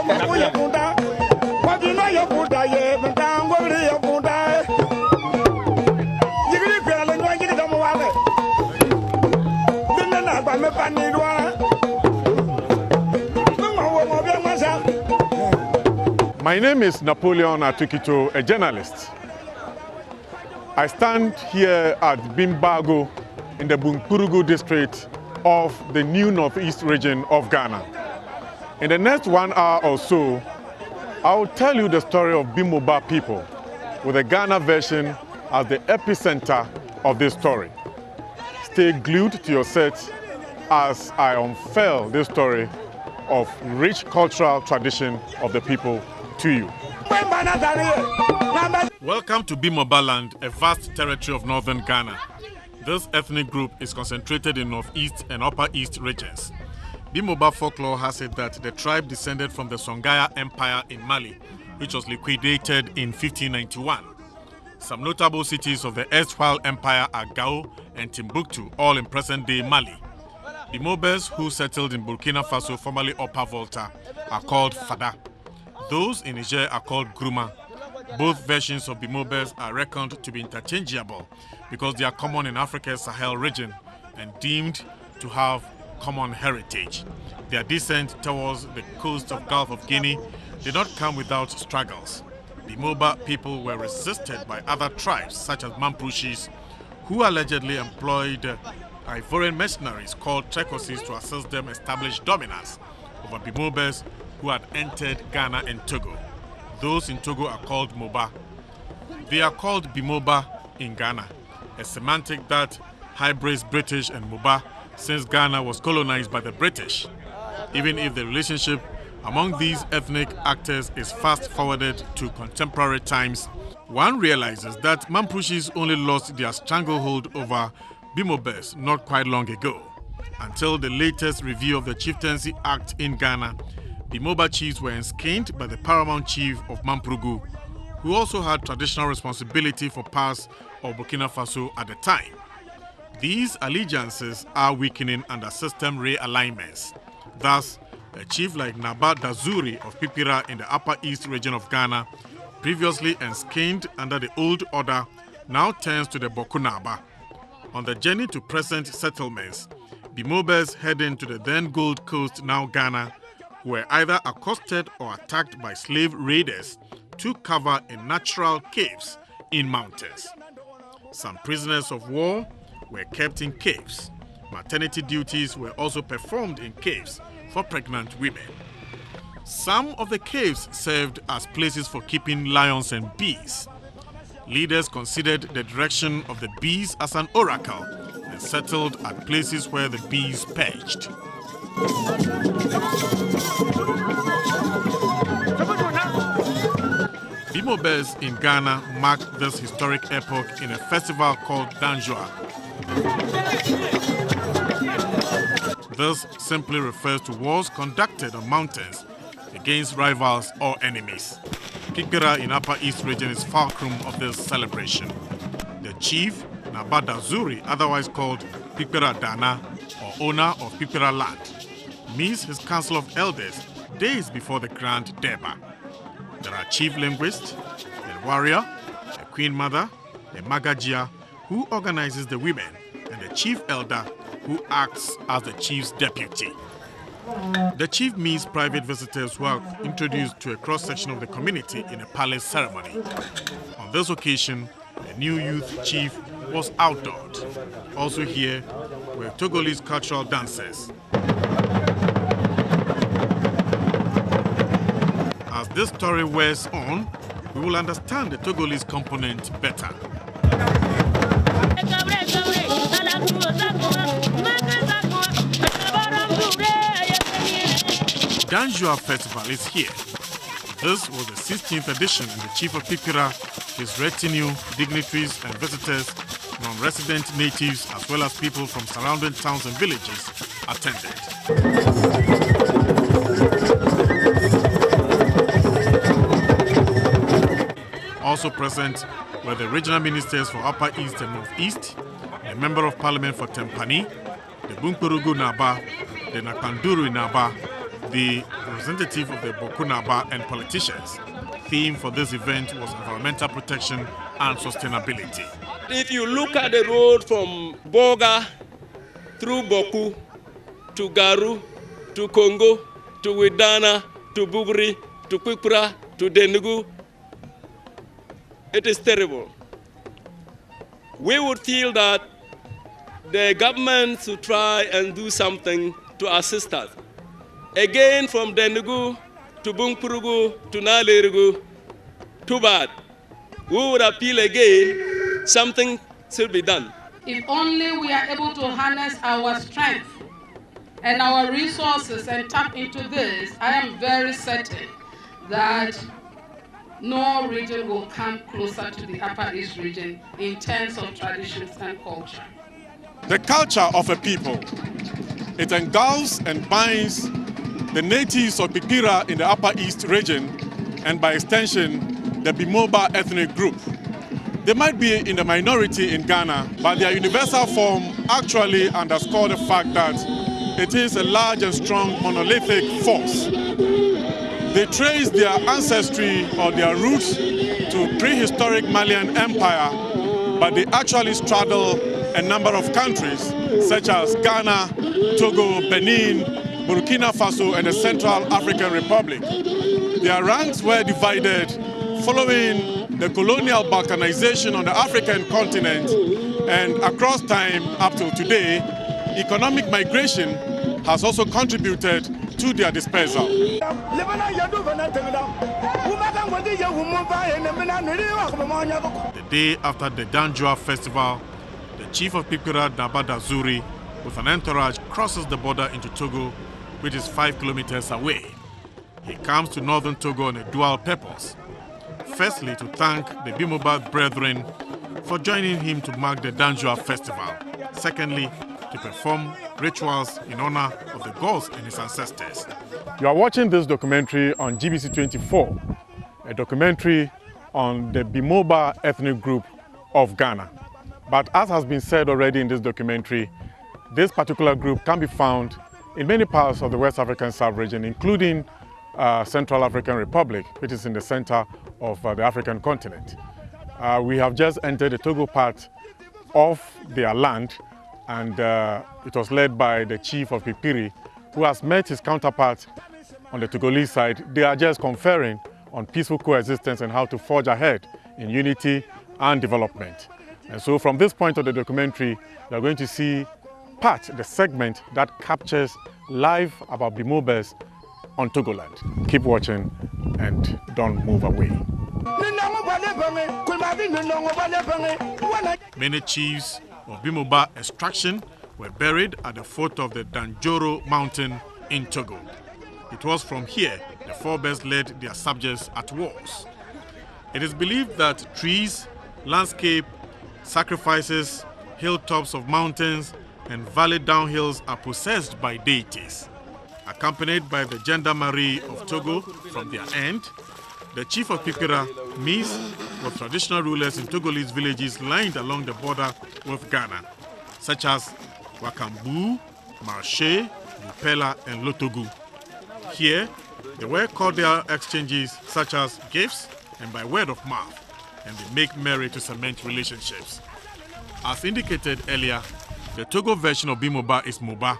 My name is Napoleon Kittoe, a journalist. I stand here at Bimbago in the Bunkurugu district of the new northeast region of Ghana. In the next 1 hour or so, I will tell you the story of Bimoba people, with the Ghana version as the epicenter of this story. Stay glued to your set as I unveil this story of rich cultural tradition of the people to you. Welcome to Bimoba land, a vast territory of northern Ghana. This ethnic group is concentrated in northeast and upper east regions. Bimoba folklore has it that the tribe descended from the Songaya Empire in Mali, which was liquidated in 1591. Some notable cities of the erstwhile empire are Gao and Timbuktu, all in present-day Mali. Bimobas who settled in Burkina Faso, formerly Upper Volta, are called Fada. Those in Niger are called Gruma. Both versions of Bimobas are reckoned to be interchangeable because they are common in Africa's Sahel region and deemed to have common heritage. Their descent towards the coast of Gulf of Guinea did not come without struggles. Bimoba people were resisted by other tribes such as Mampushis, who allegedly employed Ivorian mercenaries called Trekosis to assist them establish dominance over Bimobas who had entered Ghana and Togo. Those in Togo are called Moba. They are called Bimoba in Ghana, a semantic that hybrids British and Moba since Ghana was colonized by the British. Even if the relationship among these ethnic actors is fast-forwarded to contemporary times, one realizes that Mampushis only lost their stranglehold over Bimobas not quite long ago. Until the latest review of the Chieftaincy Act in Ghana, Bimoba chiefs were enskined by the paramount chief of Mampurugu, who also had traditional responsibility for parts of Burkina Faso at the time. These allegiances are weakening under system realignments. Thus, a chief like Naba Dazuri of Pipira in the Upper East region of Ghana, previously enskined under the old order, now turns to the Bokunaba. On the journey to present settlements, Bimobas heading to the then Gold Coast, now Ghana, were either accosted or attacked by slave raiders took cover in natural caves in mountains. Some prisoners of war were kept in caves. Maternity duties were also performed in caves for pregnant women. Some of the caves served as places for keeping lions and bees. Leaders considered the direction of the bees as an oracle and settled at places where the bees perched. Bimobas in Ghana mark this historic epoch in a festival called Danjua. This simply refers to wars conducted on mountains against rivals or enemies. Kikira in Upper East region is fulcrum of this celebration. The chief, Nabada Zuri, otherwise called Pipira Dana or owner of Pipira land, meets his council of elders days before the Grand Durbar. There are chief linguist, a warrior, a queen mother, a magajia who organizes the women, and the chief elder who acts as the chief's deputy. The chief meets private visitors who are introduced to a cross-section of the community in a palace ceremony. On this occasion, a new youth chief was outdoored. Also here were Togolese cultural dancers. As this story wears on, we will understand the Togolese component better. Danjua Festival is here. This was the 16th edition and the chief of Pipira, his retinue, dignitaries and visitors, non-resident natives as well as people from surrounding towns and villages attended. Also present were the regional ministers for Upper East and Northeast, a member of parliament for Tempani, the Bunkurugu Naba, the Nakanduru Naba, the representative of the Bokunaba and politicians. Theme for this event was environmental protection and sustainability. If you look at the road from Boga through Boku to Garu to Congo to Widana to Bugri to Kwikpura to Denugu, it is terrible. We would feel that the government should try and do something to assist us. Again, from Denugu to Bungpurugu to Nalerugu, too bad. We would appeal again, something should be done. If only we are able to harness our strength and our resources and tap into this, I am very certain that no region will come closer to the Upper East region in terms of traditions and culture. The culture of a people, it engulfs and binds the natives of Pipira in the Upper East region and by extension the Bimoba ethnic group. They might be in the minority in Ghana, but their universal form actually underscores the fact that it is a large and strong monolithic force. They trace their ancestry or their roots to prehistoric Malian Empire, but they actually straddle a number of countries such as Ghana, Togo, Benin, Burkina Faso, and the Central African Republic. Their ranks were divided following the colonial balkanization on the African continent, and across time up till today, economic migration has also contributed to their dispersal. The day after the Danjua festival, the chief of Pipira, Nabada Zuri, with an entourage, crosses the border into Togo, which is 5 kilometers away. He comes to northern Togo on a dual purpose. Firstly, to thank the Bimoba brethren for joining him to mark the Danjua festival. Secondly, to perform rituals in honor of the gods and his ancestors. You are watching this documentary on GBC 24, a documentary on the Bimoba ethnic group of Ghana. But as has been said already in this documentary, this particular group can be found in many parts of the West African sub-region, including Central African Republic, which is in the center of the African continent. We have just entered the Togo part of their land, and it was led by the chief of Pipiri, who has met his counterpart on the Togolese side. They are just conferring on peaceful coexistence and how to forge ahead in unity and development. And so from this point of the documentary, you are going to see the segment that captures live about Bimobas on Togoland. Keep watching and don't move away. Many chiefs of Bimoba extraction were buried at the foot of the Danjoro mountain in Togo. It was from here the forebears led their subjects at wars. It is believed that trees, landscape, sacrifices, hilltops of mountains, and valley downhills are possessed by deities. Accompanied by the gendarmerie of Togo from their end, the chief of Pipira meets with traditional rulers in Togolese villages lined along the border with Ghana, such as Wakambu, Marche, Lupela, and Lotogu. Here, there were cordial exchanges such as gifts and by word of mouth, and they make merry to cement relationships. As indicated earlier, the Togo version of Bimoba is Moba.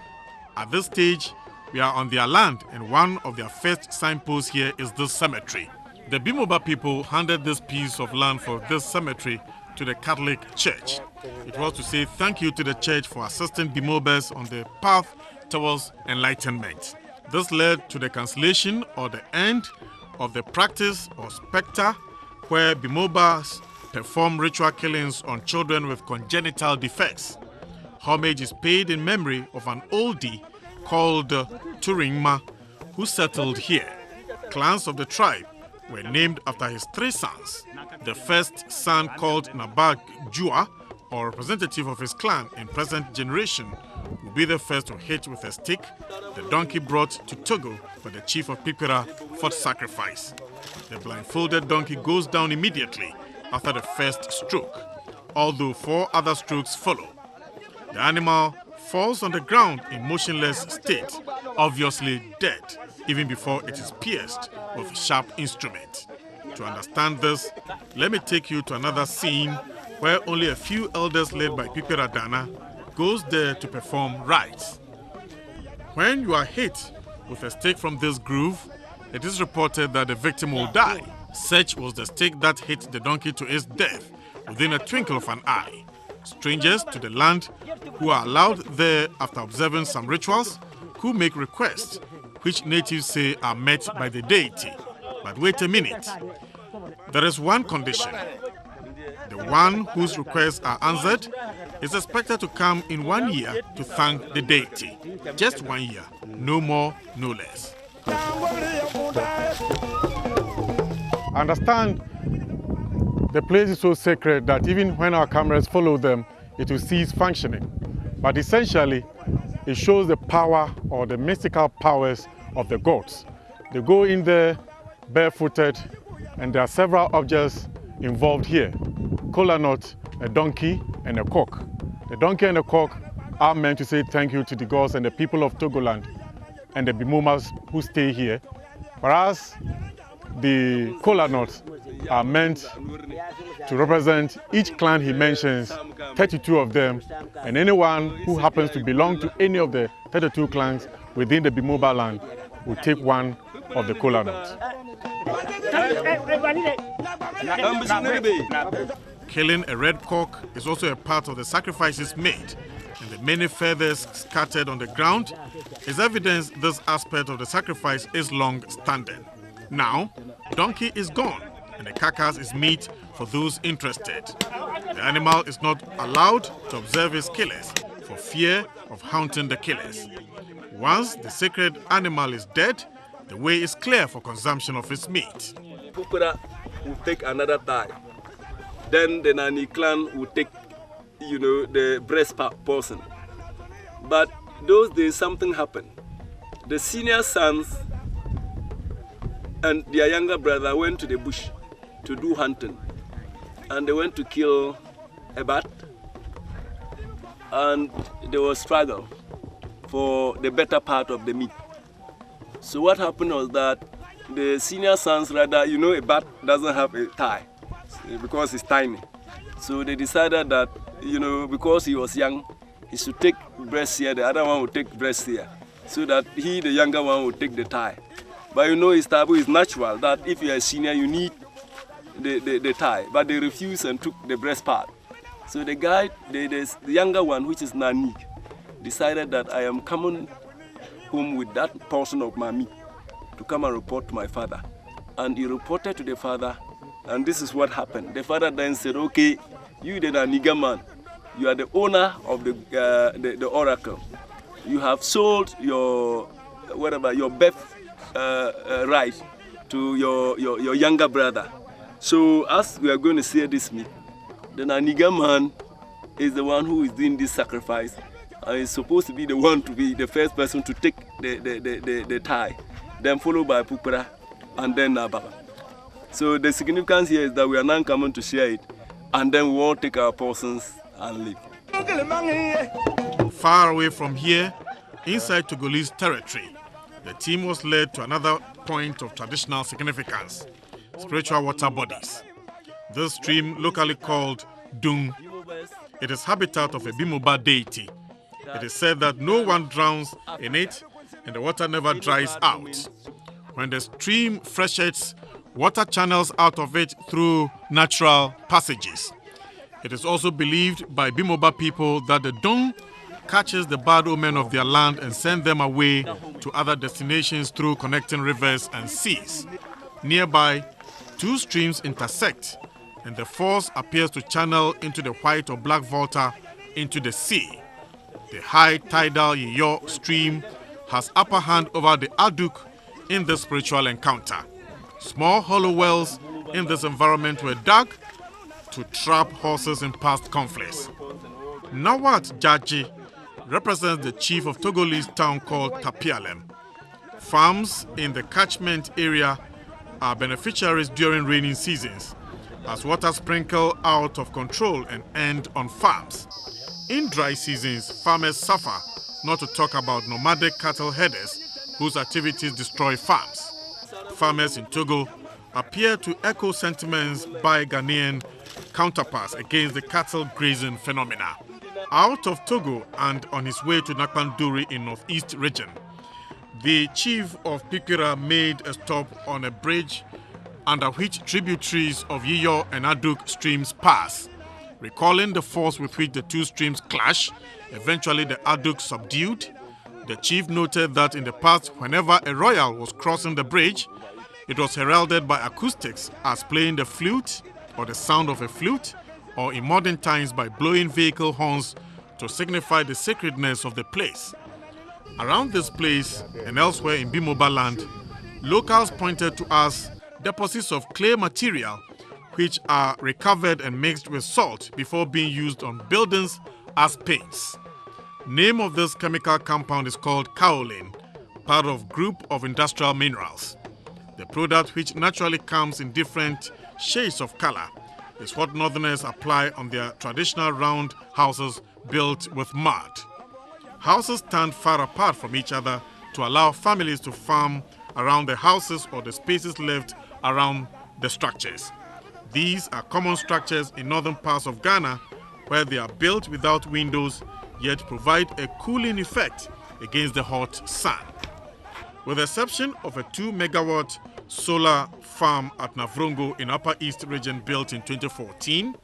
At this stage, we are on their land, and one of their first signposts here is this cemetery. The Bimoba people handed this piece of land for this cemetery to the Catholic Church. It was to say thank you to the church for assisting Bimobas on the path towards enlightenment. This led to the cancellation or the end of the practice or spectre where Bimobas perform ritual killings on children with congenital defects. Homage is paid in memory of an oldie called Turingma, who settled here. Clans of the tribe were named after his 3 sons. The first son, called Nabag-Jua, or representative of his clan in present generation, will be the first to hit with a stick the donkey brought to Togo for the chief of Pipira for sacrifice. The blindfolded donkey goes down immediately after the first stroke, although 4 other strokes follow. The animal falls on the ground in motionless state, obviously dead. even before it is pierced with a sharp instrument. To understand this, let me take you to another scene where only a few elders led by Pipe Radana goes there to perform rites. When you are hit with a stake from this groove, it is reported that the victim will die. Such was the stake that hit the donkey to its death within a twinkle of an eye. Strangers to the land who are allowed there after observing some rituals who make requests, which natives say are met by the deity. But wait a minute. There is one condition. The one whose requests are answered is expected to come in 1 year to thank the deity. Just 1 year, no more, no less. Understand, the place is so sacred that even when our cameras follow them, it will cease functioning. But essentially, it shows the power or the mystical powers of the gods. They go in there barefooted, and there are several objects involved here. Kola nut, a donkey, and a cock. The donkey and the cock are meant to say thank you to the gods and the people of Togoland and the Bimomas who stay here, whereas the kola nuts are meant to represent each clan he mentions, 32 of them, and anyone who happens to belong to any of the 32 clans within the Bimoba land will take one of the kola nuts. Killing a red cock is also a part of the sacrifices made, and the many feathers scattered on the ground is evidence this aspect of the sacrifice is long standing. Now, donkey is gone, and the carcass is meat for those interested. The animal is not allowed to observe its killers for fear of haunting the killers. Once the sacred animal is dead, the way is clear for consumption of its meat. Pukura will take another thigh. Then the Nani clan will take, the breast portion. But those days something happened. The senior sons and their younger brother went to the bush to do hunting. And they went to kill a bat. And there was struggle for the better part of the meat. So what happened was that the senior sons rather, a bat doesn't have a thigh because it's tiny. So they decided that, because he was young, he should take breast here, the other one would take breast here, so that the younger one, would take the thigh. But it's taboo, it's natural that if you are a senior, you need the thigh. But they refused and took the breast part. So the guy, the younger one, which is Nanik, decided that I am coming home with that portion of my meat to come and report to my father. And he reported to the father, and this is what happened. The father then said, okay, you the Naniga man, you are the owner of the oracle. You have sold your birth right to your younger brother. So as we are going to share this meat, the Naniga man is the one who is doing this sacrifice, and is supposed to be the one to be the first person to take the thigh, then followed by Pupura, and then Nababa. So the significance here is that we are now coming to share it, and then we all take our portions and leave. Far away from here, inside Togolese territory, the team was led to another point of traditional significance: spiritual water bodies. This stream, locally called Dung, it is habitat of a Bimoba deity. It is said that no one drowns in it and the water never dries out. When the stream freshets, water channels out of it through natural passages. It is also believed by Bimoba people that the Dung catches the bad omen of their land and sends them away to other destinations through connecting rivers and seas. Nearby, two streams intersect, and the force appears to channel into the white or black volta into the sea. The high tidal Yeyo stream has upper hand over the Aduk in this spiritual encounter. Small hollow wells in this environment were dug to trap horses in past conflicts. Nawat Jaji represents the chief of Togolese town called Tapialem. Farms in the catchment area are beneficiaries during rainy seasons, as water sprinkle out of control and end on farms. In dry seasons, farmers suffer, not to talk about nomadic cattle herders whose activities destroy farms. Farmers in Togo appear to echo sentiments by Ghanaian counterparts against the cattle grazing phenomena. Out of Togo and on his way to Nakpanduri in northeast region, the chief of Pikira made a stop on a bridge under which tributaries of Yiyo and Aduk streams pass. Recalling the force with which the two streams clash, eventually the Aduk subdued, the chief noted that in the past, whenever a royal was crossing the bridge, it was heralded by acoustics as playing the flute or the sound of a flute, or in modern times by blowing vehicle horns to signify the sacredness of the place. Around this place and elsewhere in Bimoba land, locals pointed to us deposits of clay material which are recovered and mixed with salt before being used on buildings as paints. Name of this chemical compound is called kaolin, part of group of industrial minerals. The product, which naturally comes in different shades of color, is what northerners apply on their traditional round houses built with mud. Houses stand far apart from each other to allow families to farm around the houses or the spaces left around the structures. These are common structures in northern parts of Ghana where they are built without windows yet provide a cooling effect against the hot sun. With the exception of a 2 megawatt solar farm at Navrongo in Upper East region built in 2014,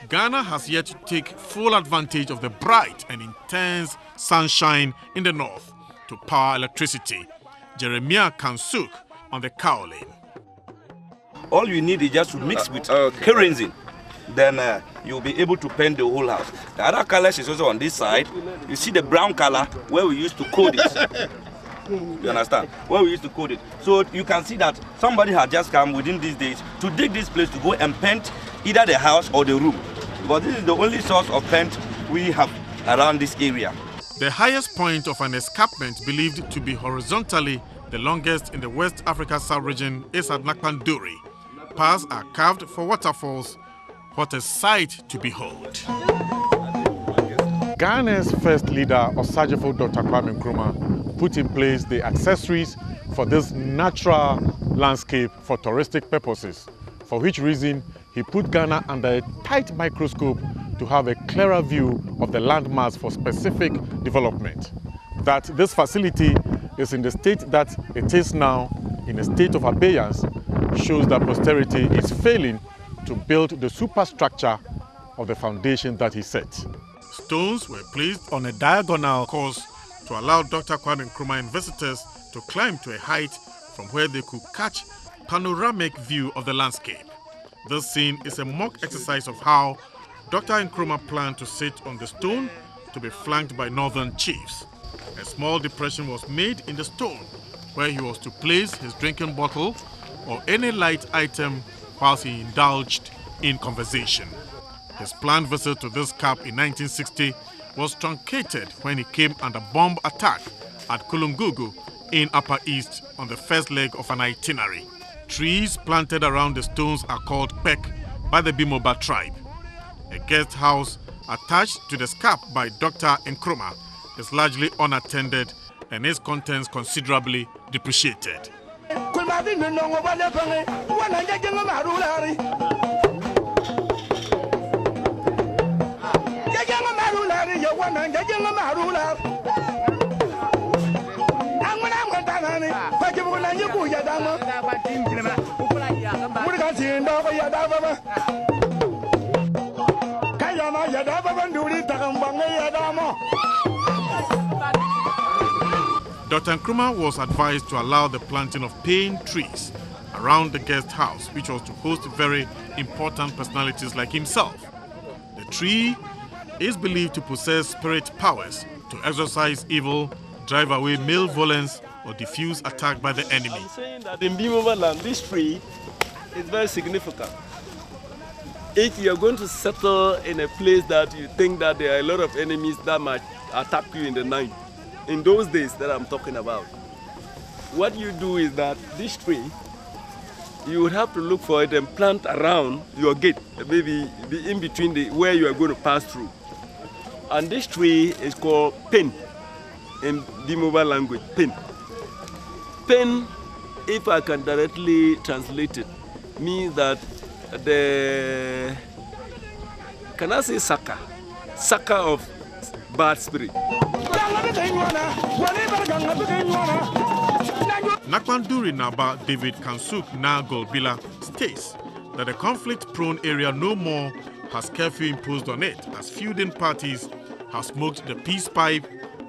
Ghana has yet to take full advantage of the bright and intense sunshine in the north to power electricity. Jeremiah Kansuk on the kaolin. All you need is just to mix with kerosene. Then you'll be able to paint the whole house. The other colors is also on this side. You see the brown color where we used to coat it. You understand? Where we used to coat it. So you can see that somebody had just come within these days to dig this place to go and paint either the house or the room. Because this is the only source of paint we have around this area. The highest point of an escarpment believed to be horizontally the longest in the West Africa sub-region is at Nakpanduri. Paths are carved for waterfalls. What a sight to behold. Ghana's first leader, Osajifo Dr. Kwame Nkrumah, put in place the accessories for this natural landscape for touristic purposes, for which reason he put Ghana under a tight microscope to have a clearer view of the landmass for specific development. That this facility is in the state that it is now, in a state of abeyance, shows that posterity is failing to build the superstructure of the foundation that he set. Stones were placed on a diagonal course to allow Dr. Kwame Nkrumah and visitors to climb to a height from where they could catch panoramic view of the landscape. This scene is a mock exercise of how Dr. Nkrumah planned to sit on the stone to be flanked by northern chiefs. A small depression was made in the stone where he was to place his drinking bottle or any light item whilst he indulged in conversation. His planned visit to this camp in 1960 was truncated when he came under bomb attack at Kulungugu in Upper East on the first leg of an itinerary. Trees planted around the stones are called pek by the Bimoba tribe. A guest house attached to the scarp by Dr. Nkrumah is largely unattended and its contents considerably depreciated. Dr. Nkrumah was advised to allow the planting of pine trees around the guest house, which was to host very important personalities like himself. The tree is believed to possess spirit powers to exorcise evil, drive away malevolence, or diffuse attack by the enemy. I'm saying that in Bimoba land, this tree is very significant. If you are going to settle in a place that you think that there are a lot of enemies that might attack you in the night, in those days that I'm talking about, what you do is that this tree, you would have to look for it and plant around your gate, maybe in between where you are going to pass through. And this tree is called pin in Bimoba language, pin. pen, if I can directly translate it, means that can I say sucker of bad spirit. Nakpanduri Naba David Kansuk Nagolbila states that the conflict-prone area no more has curfew imposed on it, as feuding parties have smoked the peace pipe,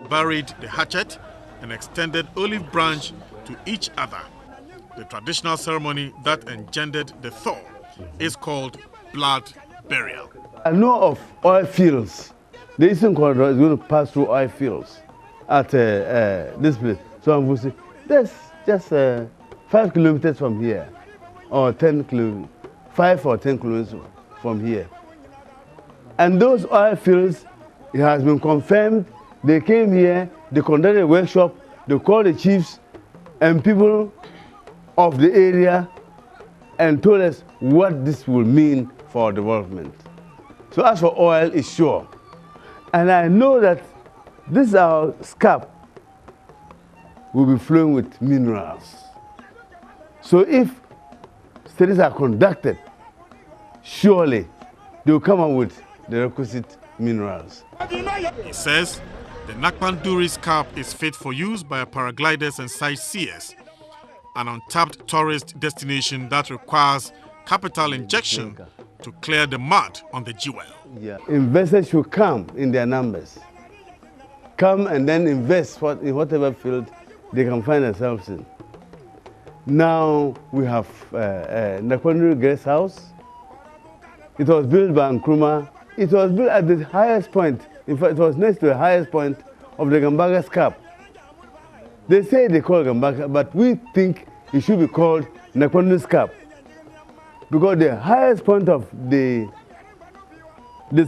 buried the hatchet, and extended olive branch to each other. The traditional ceremony that engendered the thaw is called blood burial. I know of oil fields. The Eastern Corridor is going to pass through oil fields at this place. So I'm going to say, there's just 5 kilometers from here, or 10 kilometers, 5 or 10 kilometers from here. And those oil fields, it has been confirmed. They came here, they conducted a workshop, they called the chiefs and people of the area and told us what this will mean for our development. So as for oil, it's sure. And I know that this our scarp will be flowing with minerals. So if studies are conducted, surely they will come up with the requisite minerals. He says the Nakpanduri scarp is fit for use by paragliders and sightseers, an untapped tourist destination that requires capital injection to clear the mud on the jewel. Yeah. Investors should come in their numbers. Come and then invest in whatever field they can find themselves in. Now we have Nakpanduri Guest House. It was built by Nkrumah. It was built at the highest point. In fact, it was next to the highest point of the Gambaga Scarp. They say they call it Gambaga, but we think it should be called Nakpanduri Scarp, because the highest point of the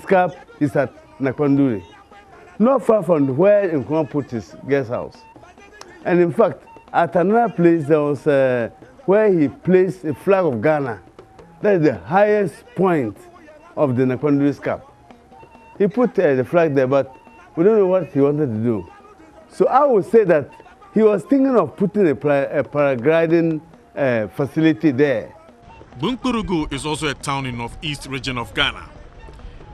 scarp is at Nakpanduri, not far from where Nkrumah put his guest house. And in fact, at another place, there was where he placed a flag of Ghana. That is the highest point of the Nakpanduri scarp. He put the flag there, but we don't know what he wanted to do. So I would say that he was thinking of putting a paragliding facility there. Bunkurugu is also a town in northeast region of Ghana.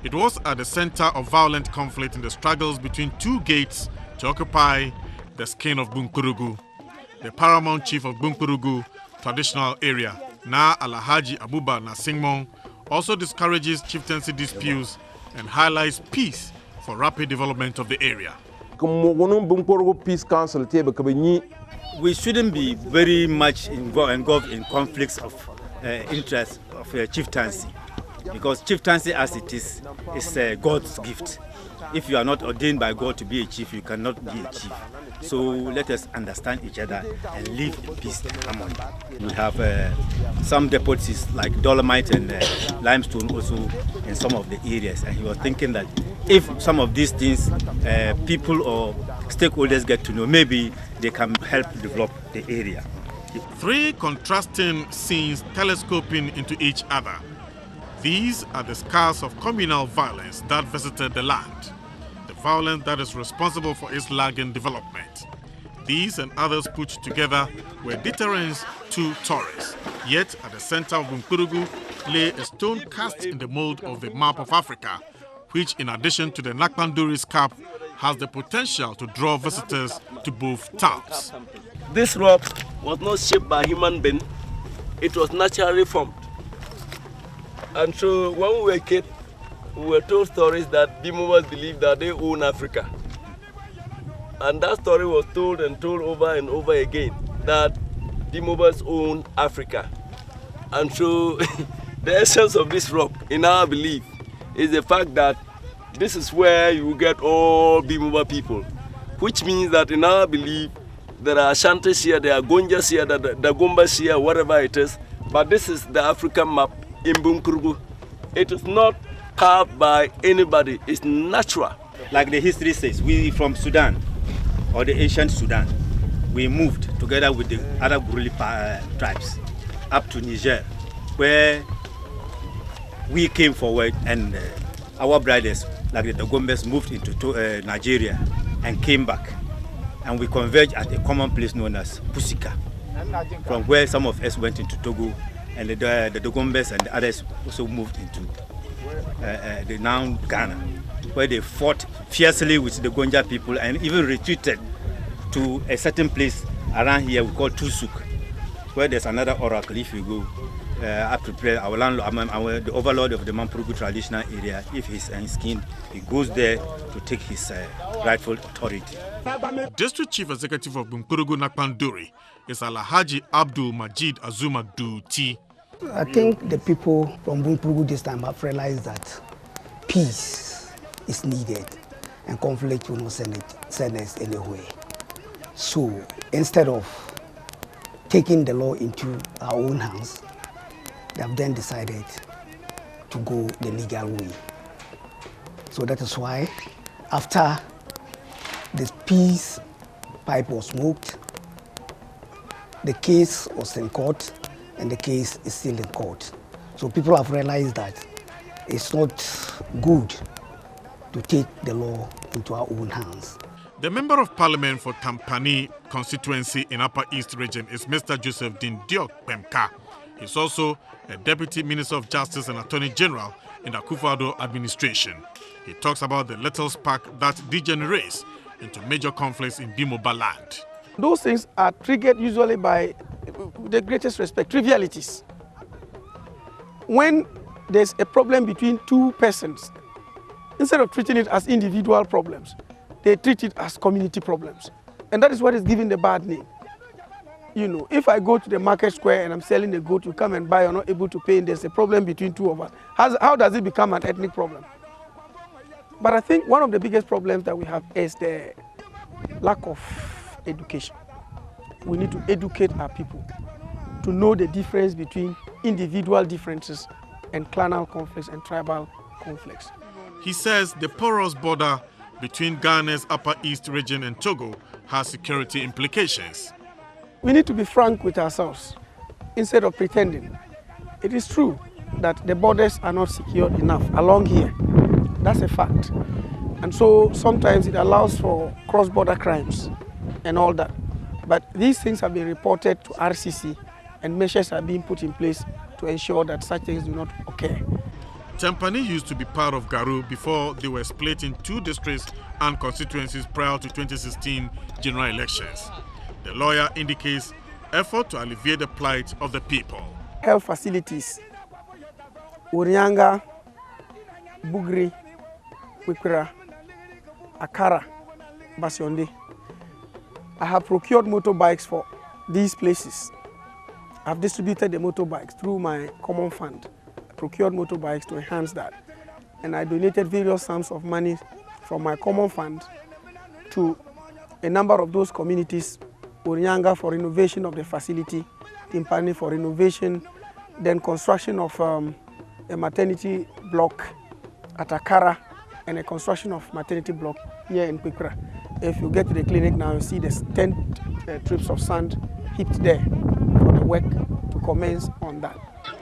It was at the center of violent conflict in the struggles between two gates to occupy the skin of Bunkurugu. The paramount chief of Bunkurugu traditional area, Na Alhaji Abuba Nasingmon, also discourages chieftaincy disputes and highlights peace for rapid development of the area. We shouldn't be very much involved in conflicts of interest of chieftaincy, because chieftaincy as it is God's gift. If you are not ordained by God to be a chief, you cannot be a chief. So let us understand each other and live in peace and harmony. We have some deposits like dolomite and limestone also in some of the areas, and he was thinking that if some of these things people or stakeholders get to know, maybe they can help develop the area. 3 contrasting scenes telescoping into each other. These are the scars of communal violence that visited the land, the violence that is responsible for its lagging development. These and others put together were deterrents to tourists. Yet at the center of Bunkurugu lay a stone cast in the mold of the map of Africa, which in addition to the Nakpanduri scarp has the potential to draw visitors to both towns. This rock was not shaped by human being, it was naturally formed. And so when we were kids, we were told stories that Bimobas believed that they own Africa. And that story was told and told over and over again, that Bimobas own Africa. And so the essence of this rock, in our belief, is the fact that this is where you get all Bimoba people, which means that in our belief, there are Ashantis here, there are Gonjas here, there are Gombas here, whatever it is, but this is the African map in Bunkurugu. It is not carved by anybody, it's natural. Like the history says, we from Sudan, or the ancient Sudan, we moved together with the other Guruli tribes up to Niger, where we came forward and our brothers, like the Gombes, moved into Nigeria and came back. and we converge at a common place known as Pusika, from where some of us went into Togo, and the Dogombes and the others also moved into the now Ghana, where they fought fiercely with the Gonja people and even retreated to a certain place around here we call Tusuk, where there's another oracle. If you go up to pray, our landlord, the overlord of the Mampurugu traditional area, if he's unskin, he goes there to take his rightful authority. District Chief Executive of Bimpurugu Nakpanduri is Alhaji Abdul Majid Azuma Duti. I think the people from Bimpurugu this time have realized that peace is needed and conflict will not send us anywhere. So instead of taking the law into our own hands, they have then decided to go the legal way. So that is why after the peace pipe was smoked, the case was in court and the case is still in court. So people have realized that it's not good to take the law into our own hands. The Member of Parliament for Tampani constituency in Upper East region is Mr. Joseph Dindiok Pemka. He's also a Deputy Minister of Justice and Attorney General in the Akufo-Addo administration. He talks about the little spark that degenerates into major conflicts in Bimoba land. Those things are triggered usually by, with the greatest respect, trivialities. When there's a problem between two persons, instead of treating it as individual problems, they treat it as community problems. And that is what is giving the bad name. You know, if I go to the market square and I'm selling a goat, you come and buy, you're not able to pay, and there's a problem between two of us. How does it become an ethnic problem? But I think one of the biggest problems that we have is the lack of education. We need to educate our people to know the difference between individual differences and clanal conflicts and tribal conflicts. He says the porous border between Ghana's Upper East region and Togo has security implications. We need to be frank with ourselves instead of pretending. It is true that the borders are not secure enough along here. That's a fact. And so sometimes it allows for cross-border crimes and all that. But these things have been reported to RCC and measures are being put in place to ensure that such things do not occur. Tampani used to be part of Garu before they were split in two districts and constituencies prior to 2016 general elections. The lawyer indicates effort to alleviate the plight of the people. Health facilities, Urianga, Bugri, Kwikura, Akara, Basionde. I have procured motorbikes for these places. I've distributed the motorbikes through my common fund. I procured motorbikes to enhance that. And I donated various sums of money from my common fund to a number of those communities. Urianga for renovation of the facility, Timpani for renovation, then construction of a maternity block at Akara and a construction of maternity block here in Kwikura. If you get to the clinic now, you see the 10 trips of sand heaped there for the work to commence on that.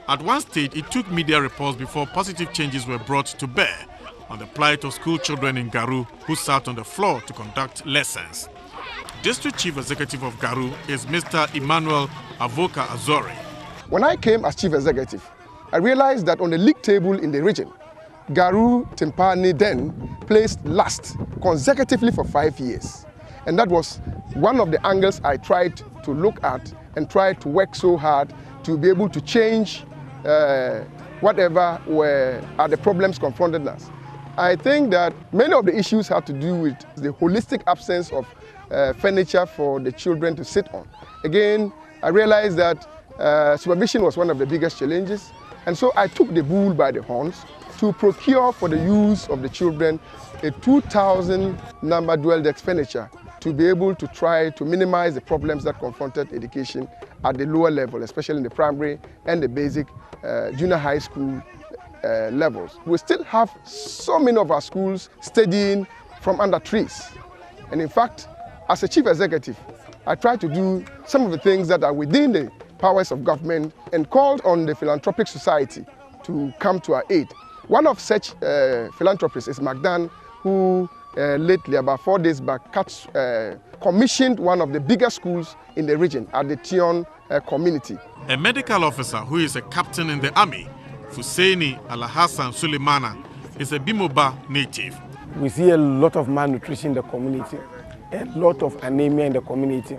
At one stage, it took media reports before positive changes were brought to bear on the plight of school children in Garu who sat on the floor to conduct lessons. District Chief Executive of Garu is Mr. Emmanuel Avoka Azori. When I came as Chief Executive, I realized that on the league table in the region, Garu Timpani then placed last consecutively for 5 years. And that was one of the angles I tried to look at and tried to work so hard to be able to change whatever are the problems confronting us. I think that many of the issues have to do with the holistic absence of furniture for the children to sit on. Again, I realized that supervision was one of the biggest challenges, and so I took the bull by the horns to procure for the use of the children a 2,000 number dual desk furniture to be able to try to minimize the problems that confronted education at the lower level, especially in the primary and the basic junior high school levels. We still have so many of our schools studying from under trees. And in fact, as a chief executive, I try to do some of the things that are within the powers of government and called on the philanthropic society to come to our aid. One of such philanthropists is Magdan, who lately, about 4 days back, commissioned one of the biggest schools in the region at the Tion community. A medical officer who is a captain in the army, Fuseini Alhassan Suleimana, is a Bimoba native. We see a lot of malnutrition in the community, a lot of anemia in the community.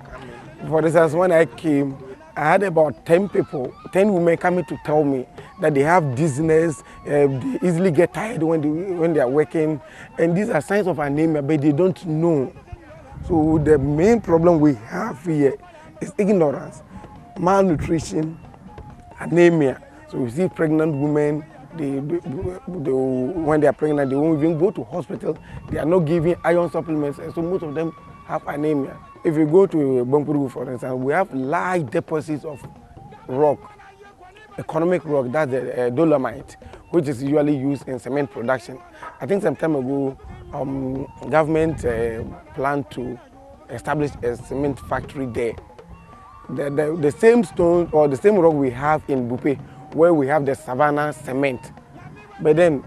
For instance, when I came, I had about 10 women coming to tell me that they have dizziness, they easily get tired when they are working, and these are signs of anemia, but they don't know. So the main problem we have here is ignorance, malnutrition, anemia. So we see pregnant women, when they are pregnant, they won't even go to hospital. They are not giving iron supplements, and so most of them have anemia. If you go to Bimba, for instance, we have large deposits of rock, economic rock, that's the dolomite, which is usually used in cement production. I think some time ago, government planned to establish a cement factory there. The same stone or the same rock we have in Bupe, where we have the SAVAN cement. But then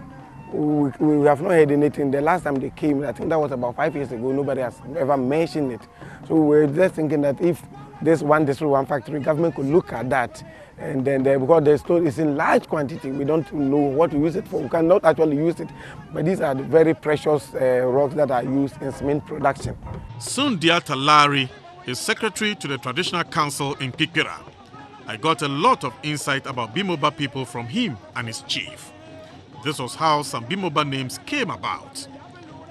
we have not heard anything. The last time they came, I think that was about 5 years ago, nobody has ever mentioned it. So we're just thinking that if this one district, one factory, government could look at that, and then because the stone is in large quantity, we don't know what to use it for. We cannot actually use it, but these are the very precious rocks that are used in cement production. Sundiata Lari is secretary to the Traditional Council in Kikira. I got a lot of insight about Bimoba people from him and his chief. This was how some Bimoba names came about.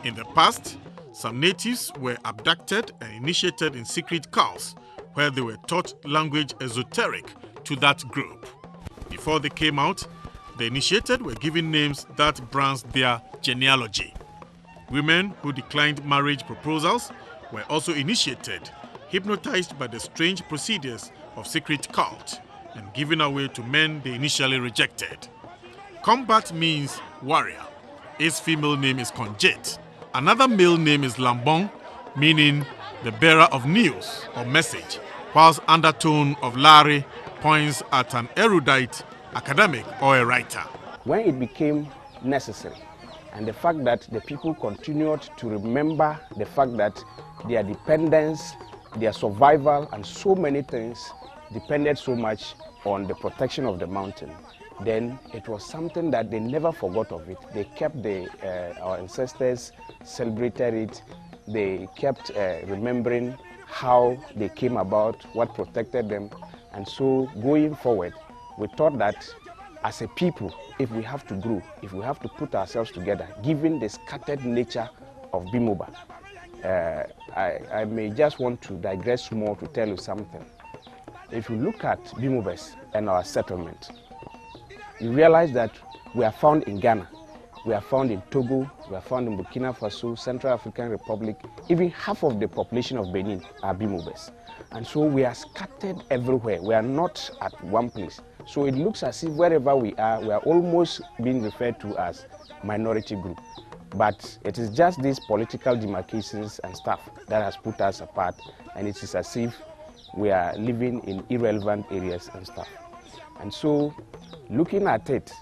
In the past, some natives were abducted and initiated in secret cults where they were taught language esoteric to that group. Before they came out, the initiated were given names that branched their genealogy. Women who declined marriage proposals were also initiated, hypnotized by the strange procedures of secret cult and given away to men they initially rejected. Combat means warrior. His female name is Konjet. Another male name is Lambong, meaning the bearer of news or message, whilst undertone of Lari points at an erudite, academic, or a writer. When it became necessary, and the fact that the people continued to remember the fact that their dependence, their survival, and so many things depended so much on the protection of the mountain, then it was something that they never forgot of it. They kept our ancestors celebrated it. They kept remembering how they came about, what protected them. And so going forward, we thought that as a people, if we have to grow, if we have to put ourselves together, given the scattered nature of Bimoba, I may just want to digress more to tell you something. If you look at Bimobas and our settlement, you realize that we are found in Ghana, we are found in Togo, we are found in Burkina Faso, Central African Republic. Even half of the population of Benin are Bimobas. And so we are scattered everywhere. We are not at one place. So it looks as if wherever we are almost being referred to as minority group. But it is just these political demarcations and stuff that has put us apart, and it is as if we are living in irrelevant areas and stuff. And so, looking at it,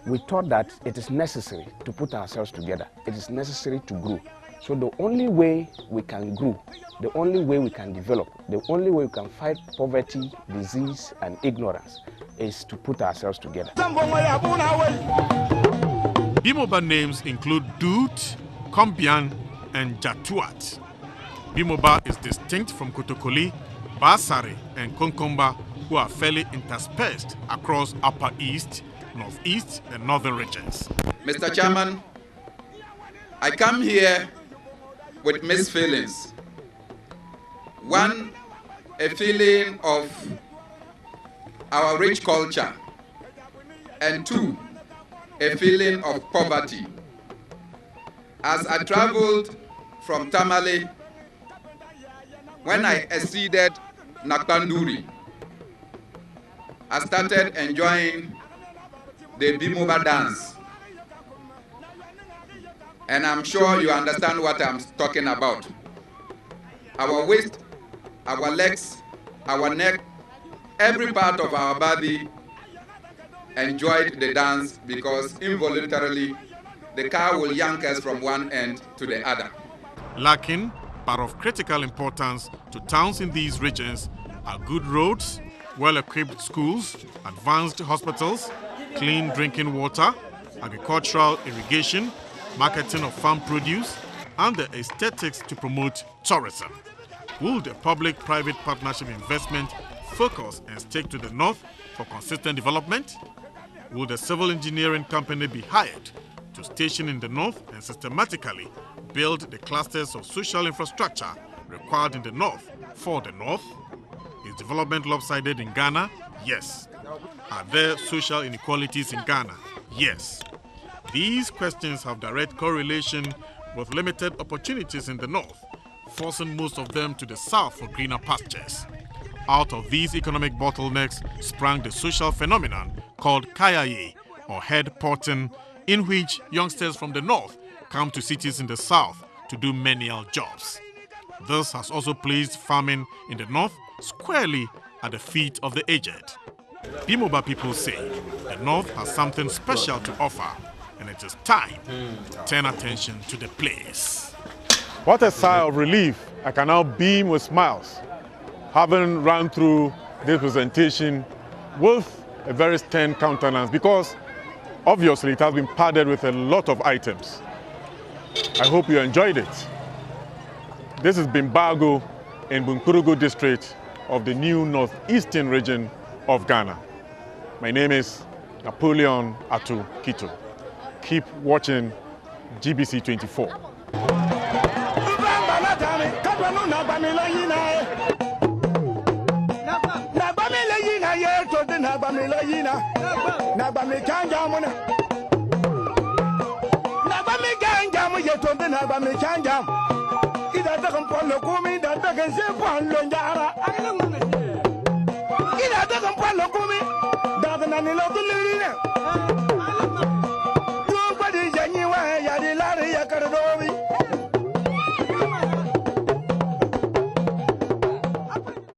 we thought that it is necessary to put ourselves together. It is necessary to grow. So the only way we can grow, the only way we can develop, the only way we can fight poverty, disease, and ignorance is to put ourselves together. Bimoba names include Dut, Kombian, and Jatuat. Bimoba is distinct from Kotokoli, Basari, and Konkomba, who are fairly interspersed across Upper East, Northeast, and Northern regions. Mr. Chairman, I come here with mixed feelings. One, a feeling of our rich culture, and two, a feeling of poverty. As I traveled from Tamale, when I exceeded Nakanduri, I started enjoying the Bimoba dance. And I'm sure you understand what I'm talking about. Our waist, our legs, our neck, every part of our body enjoyed the dance because involuntarily the car will yank us from one end to the other. Lacking, but of critical importance to towns in these regions, are good roads, well-equipped schools, advanced hospitals, clean drinking water, agricultural irrigation, marketing of farm produce, and the aesthetics to promote tourism. Will the public-private partnership investment focus and stick to the north for consistent development? Will the civil engineering company be hired to station in the north and systematically build the clusters of social infrastructure required in the north for the north? Is development lopsided in Ghana? Yes. Are there social inequalities in Ghana? Yes. These questions have direct correlation with limited opportunities in the north, forcing most of them to the south for greener pastures. Out of these economic bottlenecks sprang the social phenomenon called kayaye, or head porting, in which youngsters from the north come to cities in the south to do menial jobs. This has also placed farming in the north squarely at the feet of the aged. Bimoba people say the north has something special to offer, and it is time to turn attention to the place. What a sigh of relief. I can now beam with smiles, having run through this presentation with a very stern countenance, because obviously it has been padded with a lot of items. I hope you enjoyed it. This is Bimbago in Bunkurugu district of the new northeastern region of Ghana. My name is Napoleon Atu Kittoe. Keep watching GBC 24. Nobody,